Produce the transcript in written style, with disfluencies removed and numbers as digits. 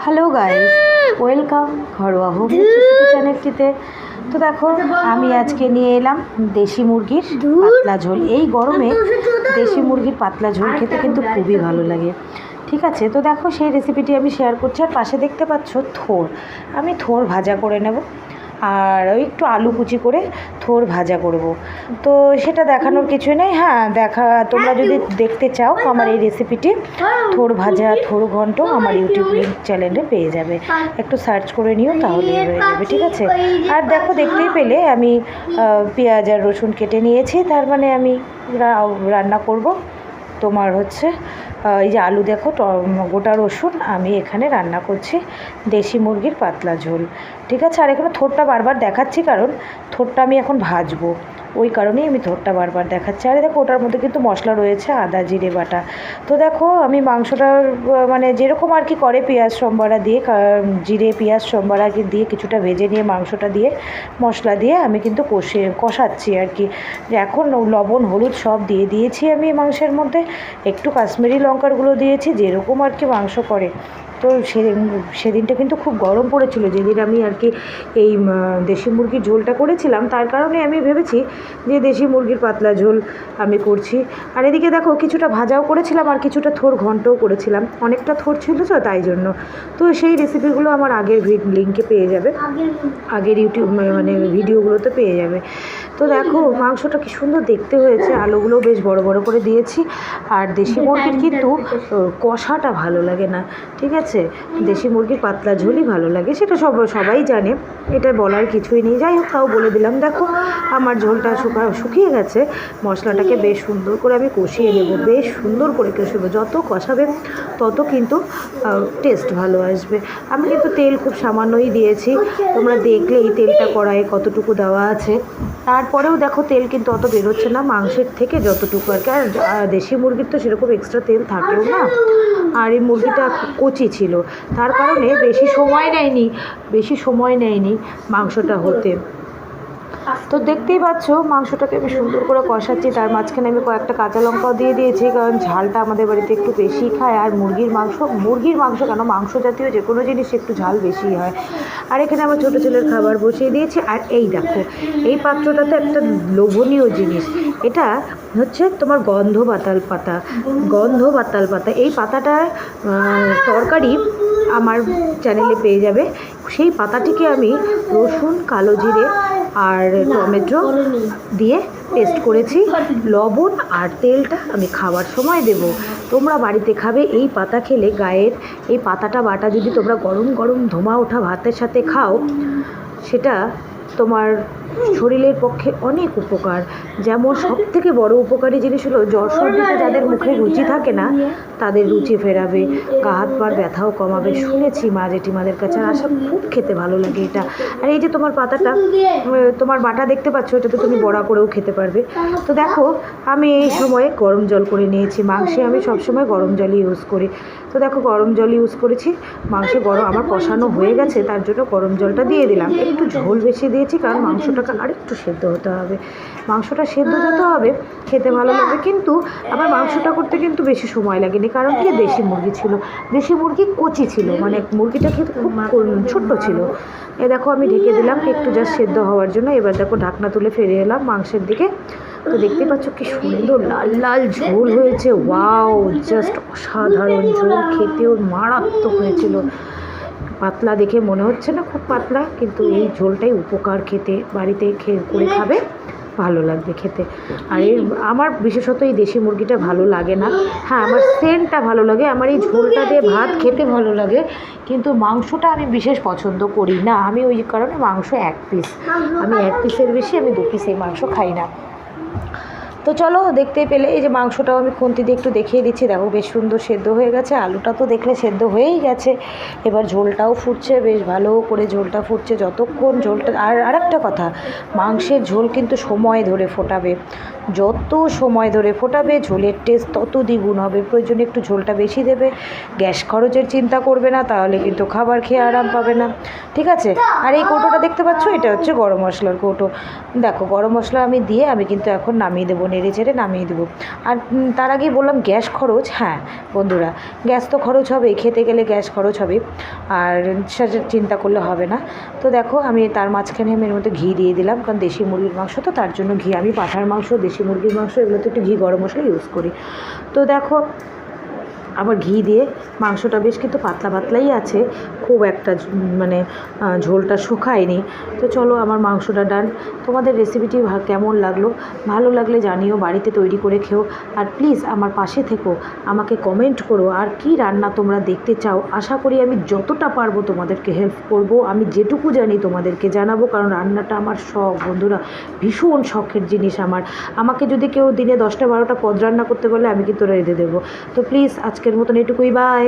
Hello guys, welcome ঘরোয়া home recipe চ্যানেলটিতে। তো দেখো, আমি আজকে নিয়ে এলাম দেশি মুরগির পাতলা ঝোল। এই গরমে দেশি মুরগির পাতলা ঝোল খেতে কিন্তু খুবই ভালো লাগে। ঠিক আছে, তো দেখো সেই রেসিপিটি আমি শেয়ার করছি। আর পাশে দেখতে পাচ্ছ থোড়, আমি থোড় ভাজা করে নেব, আর ওই একটু আলু কুচি করে থোড় ভাজা করব। তো সেটা দেখানোর কিছুই নেই। হ্যাঁ, তোমরা যদি দেখতে চাও আমার এই রেসিপিটি থোড় ভাজা থোড় ঘন্ট আমার ইউটিউব লিঙ্ক চ্যানেলে পেয়ে যাবে, একটু সার্চ করে নিও তাহলে হয়ে যাবে। ঠিক আছে, আর দেখো দেখতেই পেলে আমি পেঁয়াজ আর রসুন কেটে নিয়েছি। তার মানে আমি রান্না করব তোমার হচ্ছে এই যে আলু, দেখো গোটা রসুন, আমি এখানে রান্না করছি দেশি মুরগির পাতলা ঝোল। ঠিক আছে, আর এখানে থোড়টা বারবার দেখাচ্ছি কারণ থোড়টা আমি এখন ভাজবো, ওই কারণেই আমি থোড়টা বারবার দেখাচ্ছি। আর দেখো ওটার মধ্যে কিন্তু মশলা রয়েছে আদা জিরে বাটা। তো দেখো আমি মাংসটার মানে যেরকম আর কি করে পেঁয়াজ সম্বারা দিয়ে জিরে পেঁয়াজ সম্বারা দিয়ে কিছুটা ভেজে নিয়ে মাংসটা দিয়ে মশলা দিয়ে আমি কিন্তু কষাচ্ছি আর কি। এখন লবণ হলুদ সব দিয়ে দিয়েছি আমি মাংসের মধ্যে, একটু কাশ্মীরি লঙ্কার গুঁড়ো দিয়েছি যেরকম আর কি মাংস করে। তো সেদিনটা কিন্তু খুব গরম পড়েছিল যেদিন আমি আর কি এই দেশি মুরগির ঝোলটা করেছিলাম, তার কারণে আমি ভেবেছি যে দেশি মুরগির পাতলা ঝোল আমি করছি। আর এদিকে দেখো কিছুটা ভাজাও করেছিলাম আর কিছুটা থোড় ঘন্টও করেছিলাম, অনেকটা থোড় ছিল তো তাই জন্য। তো সেই রেসিপিগুলো আমার আগের লিঙ্কে পেয়ে যাবে, আগের ইউটিউব মানে ভিডিওগুলোতে পেয়ে যাবে। তো দেখো মাংসটা কি সুন্দর দেখতে হয়েছে, আলুগুলো বেশ বড় বড় করে দিয়েছি। আর দেশি মুরগির কিন্তু কষাটা ভালো লাগে না, ঠিক আছে, দেশি মুরগির পাতলা ঝোলই ভালো লাগে, সেটা সবাই জানে, এটা বলার কিছুই নেই। যাই হোক, তাও বলে দিলাম। দেখো আমার ঝোলটা শুকিয়ে গেছে, মশলাটাকে বেশ সুন্দর করে আমি কষিয়ে নেব, বেশ সুন্দর করে কষাবো, যত কষাবে তত কিন্তু টেস্ট ভালো আসবে। আমি কিন্তু তেল খুব সামান্যই দিয়েছি, তোমরা দেখলে এই তেলটা কড়াইয়ে কতটুকু দেওয়া আছে। তারপরেও দেখো তেল কিন্তু অত বেরোচ্ছে না মাংসের থেকে যতটুকু আর কি। আর দেশি মুরগির তো সেরকম এক্সট্রা তেল থাকেও না, আর এই মুরগিটা কচি ছিল, তার কারণে বেশি সময় নেয়নি মাংসটা হতে। তো দেখতেই পাচ্ছ মাংসটাকে আমি সুন্দর করে কষাচ্ছি, তার মাঝখানে আমি কয়েকটা কাঁচা লঙ্কাও দিয়ে দিয়েছি, কারণ ঝালটা আমাদের বাড়িতে একটু বেশি খায়। আর মুরগির মাংস কেন, মাংস জাতীয় যে কোনো জিনিস একটু ঝাল বেশি হয়। আর এখানে আমার ছোটো ছেলের খাবার বসিয়ে দিয়েছি। আর এই দেখো এই পাত্রটাতে একটা লোভনীয় জিনিস, এটা হচ্ছে তোমার গন্ধ বাতাল পাতা। এই পাতাটার তরকারি আমার চ্যানেলে পেয়ে যাবে। সেই পাতাটিকে আমি রসুন কালো জিরে আর টমেটো দিয়ে পেস্ট করেছি, লবণ আর তেলটা আমি খাবার সময় দেব। তোমরা বাড়িতে খাবে, এই পাতা খেলে গায়ের এই পাতাটা বাটা যদি তোমরা গরম গরম ধোঁয়া ওঠা ভাতের সাথে খাও, সেটা তোমার শরীরের পক্ষে অনেক উপকার। যেমন সবথেকে বড় উপকারী জিনিস হলো জ্বর সর্দিতে যাদের মুখে রুচি থাকে না তাদের রুচি ফেরাবে, গা হাত পার ব্যথাও কমাবে, শুনেছি মা জেঠিমাদের কাছে। আর আশা খুব খেতে ভালো লাগে এটা। আর এই যে তোমার পাতাটা তোমার বাটা দেখতে পাচ্ছ, এটা তো তুমি বড়া করেও খেতে পারবে। তো দেখো আমি এই সময়ে গরম জল করে নিয়েছি, মাংসে আমি সবসময় গরম জলই ইউজ করি। তো দেখো গরম জল ইউজ করেছি, মাংসে গরম আমার কষানো হয়ে গেছে, তার জন্য গরম জলটা দিয়ে দিলাম। একটু ঝোল বেশি দিয়েছি কারণ মাংসটাকে আরেকটু সেদ্ধ হতে হবে, মাংসটা সেদ্ধ যত হবে খেতে ভালো লাগবে। কিন্তু আমার মাংসটা করতে কিন্তু বেশি সময় লাগেনি, কারণ কি দেশি মুরগি ছিল, দেশি মুরগি কচি ছিল, মানে মুরগিটা খেতে খুব ছোট্ট ছিল। এ দেখো আমি ঢেকে দিলাম একটু জাস্ট সেদ্ধ হওয়ার জন্য। এবার দেখো ঢাকনা তুলে ফিরে এলাম মাংসের দিকে। তো দেখতে পাচ্ছ কি সুন্দর লাল লাল ঝোল হয়েছে, ওয়াও, জাস্ট অসাধারণ ঝোল, খেতেও মারাত্মক হয়েছিল। পাতলা দেখে মনে হচ্ছে না খুব পাতলা, কিন্তু এই ঝোলটাই উপকার, খেতে বাড়িতে করে খাবে ভালো লাগবে খেতে। আর আমার বিশেষত এই দেশি মুরগিটা ভালো লাগে না, হ্যাঁ আমার সেন্টটা ভালো লাগে, আমার এই ঝোলটা দিয়ে ভাত খেতে ভালো লাগে, কিন্তু মাংসটা আমি বিশেষ পছন্দ করি না। আমি ওই কারণে মাংস এক পিস, আমি এক পিসের বেশি আমি 2 পিস এই মাংস খাই না। তো চলো দেখতেই পেলে এই যে মাংসটাও আমি খুন্তি দিয়ে একটু দেখিয়ে দিচ্ছি, দেখো বেশ সুন্দর সেদ্ধ হয়ে গেছে, আলুটা তো দেখলে সেদ্ধ হয়েই গেছে। এবার ঝোলটাও ফুটছে, বেশ ভালো করে ঝোলটা ফুটছে, যতক্ষণ ঝোলটা। আর আরেকটা কথা, মাংসের ঝোল কিন্তু সময় ধরে ফোটাবে, যত সময় ধরে ফোটাবে ঝোলের টেস্ট তত দ্বিগুণ হবে। প্রয়োজনে একটু ঝোলটা বেশি দেবে, গ্যাস খরচের চিন্তা করবে না, তাহলে কিন্তু খাবার খেয়ে আরাম পাবে না, ঠিক আছে। আর এই কৌটোটা দেখতে পাচ্ছ, এটা হচ্ছে গরম মশলার কৌটো। দেখো গরম মশলা আমি দিয়ে আমি কিন্তু এখন নামিয়ে দেবো, নেড়ে চেড়ে নামিয়ে দেবো। আর তার আগেই বললাম গ্যাস খরচ, হ্যাঁ বন্ধুরা গ্যাস তো খরচ হবে, খেতে গেলে গ্যাস খরচ হবে, আর সেটা চিন্তা করলে হবে না। তো দেখো আমি তার মাঝখানে আমি এর মধ্যে ঘি দিয়ে দিলাম, কারণ দেশি মুরগির মাংস তো তার জন্য ঘি, আমি পাঁঠার মাংস দেশি মুরগির মাংস এগুলোতে একটু ঘি গরম মশলা ইউজ করি। তো দেখো আবার ঘি দিয়ে মাংসটা বেশ কিন্তু পাতলা পাতলাই আছে, খুব একটা মানে ঝোলটা শুকায়নি। তো চলো আমার মাংসটা ডান। তোমাদের রেসিপিটি কেমন লাগলো, ভালো লাগলে জানিও, বাড়িতে তৈরি করে খেও। আর প্লিজ আমার পাশে থেকো, আমাকে কমেন্ট করো আর কি রান্না তোমরা দেখতে চাও। আশা করি আমি যতটা পারবো তোমাদেরকে হেল্প করব, আমি যেটুকু জানি তোমাদেরকে জানাবো, কারণ রান্নাটা আমার শখ বন্ধুরা, ভীষণ শখের জিনিস আমার। আমাকে যদি কেউ দিনে 10টা 12টা পদ রান্না করতে বলে আমি কিন্তু রেঁধে দেবো। তো প্লিজ আজকের মতন এটুকুই, বাই।